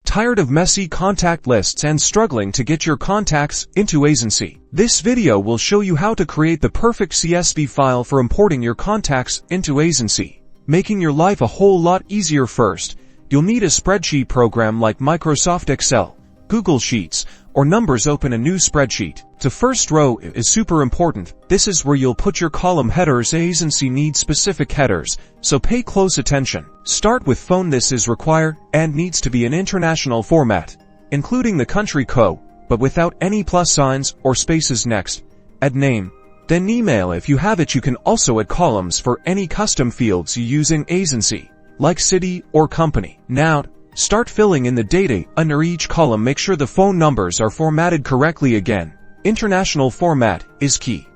Tired of messy contact lists and struggling to get your contacts into Aisensy? This video will show you how to create the perfect CSV file for importing your contacts into Aisensy, making your life a whole lot easier. First, you'll need a spreadsheet program like Microsoft Excel, Google Sheets, or Numbers. Open a new spreadsheet. The first row is super important. This is where you'll put your column headers. Aisensy needs specific headers, so pay close attention. Start with phone. This is required and needs to be an international format, including the country code, but without any plus signs or spaces. Next, add name, then email. If you have it, you can also add columns for any custom fields you use in Aisensy, like city or company. Now, start filling in the data under each column. Make sure the phone numbers are formatted correctly. Again, international format is key.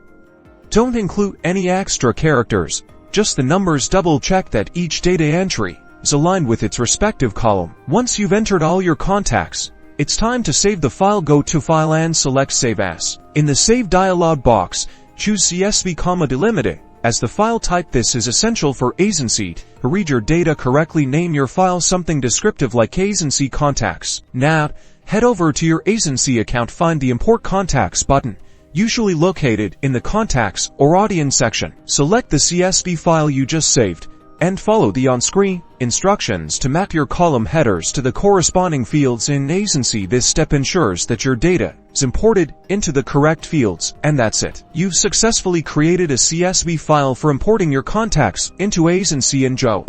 Don't include any extra characters, just the numbers. Double check that each data entry is aligned with its respective column. Once you've entered all your contacts, it's time to save the file. Go to File and select Save As. In the Save dialog box, choose CSV, delimited as the file type. This is essential for Aisensy to read your data correctly. Name your file something descriptive like Aisensy Contacts. Now, head over to your Aisensy account. Find the Import Contacts button, usually located in the Contacts or Audience section. Select the CSV file you just saved, and follow the on-screen instructions to map your column headers to the corresponding fields in Aisensy. This step ensures that your data is imported into the correct fields, and that's it. You've successfully created a CSV file for importing your contacts into Aisensy. Enjoy.